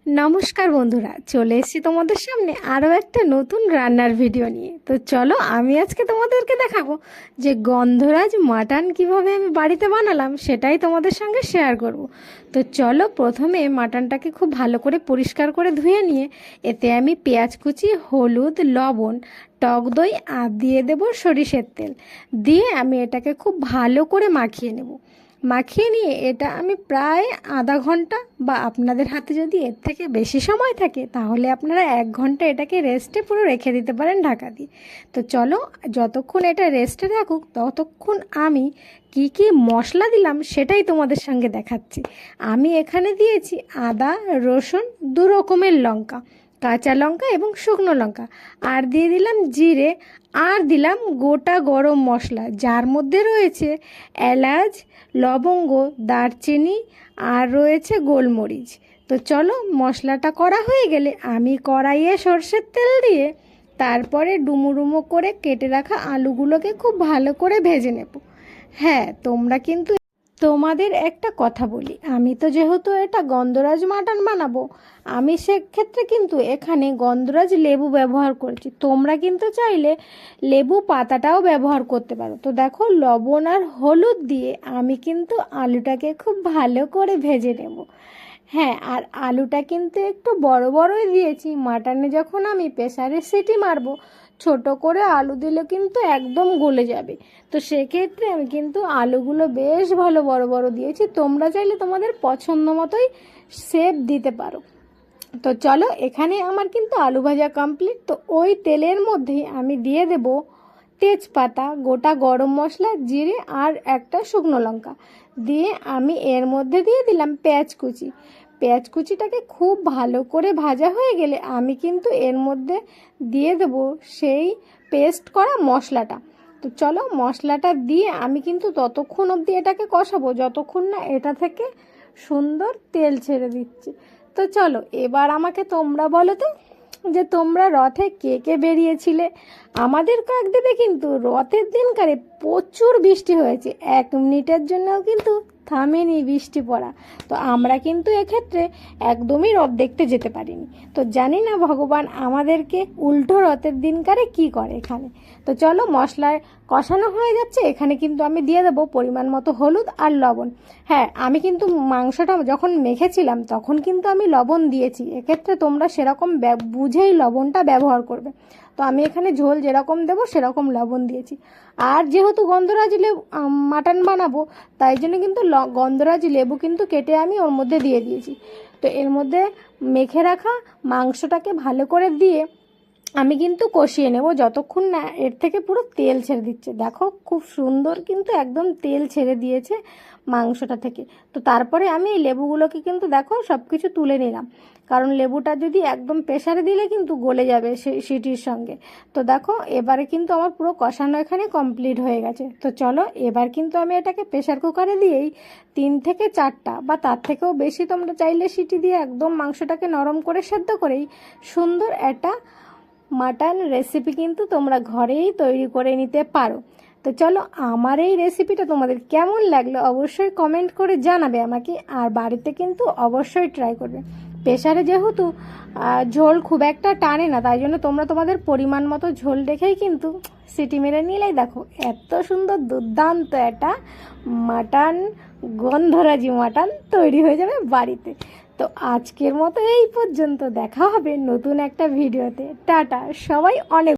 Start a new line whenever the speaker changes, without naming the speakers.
নমস্কার বন্ধুরা, চলে এসেছি তোমাদের সামনে আরও একটা নতুন রান্নার ভিডিও নিয়ে। তো চলো, আমি আজকে তোমাদেরকে দেখাবো যে গন্ধরাজ মাটন কিভাবে আমি বাড়িতে বানালাম, সেটাই তোমাদের সঙ্গে শেয়ার করব। তো চলো, প্রথমে মাটনটাকে খুব ভালো করে পরিষ্কার করে ধুয়ে নিয়ে এতে আমি পেঁয়াজ কুচি, হলুদ, লবণ, টক দই আর দিয়ে দেবো সরিষের তেল। দিয়ে আমি এটাকে খুব ভালো করে মাখিয়ে নেব। মাখিয়ে নিয়ে এটা আমি প্রায় আধা ঘন্টা, বা আপনাদের হাতে যদি এর থেকে বেশি সময় থাকে তাহলে আপনারা 1 ঘন্টা এটাকে রেস্টে পুরো রেখে দিতে পারেন ঢাকা দিয়ে। তো চলো, যতক্ষণ এটা রেস্টে থাকুক ততক্ষণ আমি কি কি মশলা দিলাম সেটাই তোমাদের সঙ্গে দেখাচ্ছি। আমি এখানে দিয়েছি আদা, রসুন, 2 রকমের লঙ্কা, কাঁচা লঙ্কা এবং শুকনো লঙ্কা, আর দিয়ে দিলাম জিরে, আর দিলাম গোটা গরম মশলা, যার মধ্যে রয়েছে এলাচ, লবঙ্গ, দারচিনি, আর রয়েছে গোলমরিচ। তো চলো, মশলাটা করা হয়ে গেলে আমি কড়াইয়ে সর্ষের তেল দিয়ে তারপরে ডুমো করে কেটে রাখা আলুগুলোকে খুব ভালো করে ভেজে নেব। হ্যাঁ, তোমরা কিন্তু, তোমাদের একটা কথা বলি, আমি তো যেহেতু এটা গন্ধরাজ মাটন বানাবো, আমি সেক্ষেত্রে কিন্তু এখানে গন্ধরাজ লেবু ব্যবহার করেছি। তোমরা কিন্তু চাইলে লেবু পাতাটাও ব্যবহার করতে পারো। তো দেখো, লবণ আর হলুদ দিয়ে আমি কিন্তু আলুটাকে খুব ভালো করে ভেজে নেব। হ্যাঁ, আর আলুটা কিন্তু একটু বড় বড়ই দিয়েছি। মাটনে যখন আমি প্রেসারে সিটি মারবো, ছোট করে আলু দিলে কিন্তু একদম গলে যাবে। তো সেক্ষেত্রে আমি কিন্তু আলুগুলো বেশ ভালো বড় বড় দিয়েছি। তোমরা চাইলে তোমাদের পছন্দ মতোই শেপ দিতে পারো। তো চলো, এখানে আমার কিন্তু আলু ভাজা কমপ্লিট। তো ওই তেলের মধ্যেই আমি দিয়ে দেব তেজপাতা, গোটা গরম মশলা, জিরে আর একটা শুকনো লঙ্কা। দিয়ে আমি এর মধ্যে দিয়ে দিলাম পেঁয়াজ কুচি। পেঁয়াজ কুচিটাকে খুব ভালো করে ভাজা হয়ে গেলে আমি কিন্তু এর মধ্যে দিয়ে দেব সেই পেস্ট করা মশলাটা। তো চলো, মশলাটা দিয়ে আমি কিন্তু ততক্ষণ অবধি এটাকে কষাবো যতক্ষণ না এটা থেকে সুন্দর তেল ছেড়ে দিচ্ছে। তো চলো, এবার আমাকে তোমরা বলো তো, যে তোমরা রথে কে কে বেরিয়েছিলে? আমাদের কাকদ্বীপে কিন্তু রথের দিনকারে প্রচুর বৃষ্টি হয়েছে, 1 মিনিটের জন্যও কিন্তু থামেনি বৃষ্টি পড়া। তো আমরা কিন্তু এক্ষেত্রে একদমই রথ দেখতে যেতে পারিনি। তো জানি না ভগবান আমাদেরকে উল্টো রথের দিনকারে কি করে এখানে। তো চলো, মশলায় কষানো হয়ে যাচ্ছে, এখানে কিন্তু আমি দিয়ে দেবো পরিমাণ মতো হলুদ আর লবণ। হ্যাঁ, আমি কিন্তু মাংসটা যখন মেখেছিলাম তখন কিন্তু আমি লবণ দিয়েছি। এক্ষেত্রে তোমরা সেরকম বুঝেই লবণটা ব্যবহার করবে। তো আমি এখানে ঝোল যেরকম দেবো সেরকম লবণ দিয়েছি। আর যেহেতু গন্ধরাজ লেবু মাটন বানাবো, তাই জন্য কিন্তু গন্ধরাজ লেবু কিন্তু কেটে আমি ওর মধ্যে দিয়ে দিয়েছি। তো এর মধ্যে মেখে রাখা মাংসটাকে ভালো করে দিয়ে আমি কিন্তু কষিয়ে নেব যতক্ষণ না এর থেকে পুরো তেল ছেড়ে দিচ্ছে। দেখো, খুব সুন্দর কিন্তু একদম তেল ছেড়ে দিয়েছে মাংসটা থেকে। তো তারপরে আমি এই লেবুগুলোকে কিন্তু দেখো সব কিছু তুলে নিলাম, কারণ লেবুটা যদি একদম প্রেসারে দিলে কিন্তু গলে যাবে সেই সিটির সঙ্গে। তো দেখো, এবারে কিন্তু আমার পুরো কষানো এখানে কমপ্লিট হয়ে গেছে। তো চলো, এবার কিন্তু আমি এটাকে প্রেসার কুকারে দিয়েই 3 থেকে 4টা বা তার থেকেও বেশি তোমরা চাইলে সিটি দিয়ে একদম মাংসটাকে নরম করে সেদ্ধ করেই সুন্দর একটা মাটন রেসিপি কিন্তু তোমরা ঘরেই তৈরি করে নিতে পারো। তো চলো, আমার এই রেসিপিটা তোমাদের কেমন লাগলো অবশ্যই কমেন্ট করে জানাবে আমাকে, আর বাড়িতে কিন্তু অবশ্যই ট্রাই করবে। প্রেসারে যেহেতু ঝোল খুব একটা টানে না, তাই জন্য তোমরা তোমাদের পরিমাণ মতো ঝোল রেখেই কিন্তু সিটি মেরে নিলেই দেখো এত সুন্দর দুর্দান্ত একটা মাটন, গন্ধরাজি মাটন তৈরি হয়ে যাবে বাড়িতে। তো আজকের মতো এই পর্যন্ত, দেখা হবে নতুন একটা ভিডিওতে। টাটা, সবাই অনেক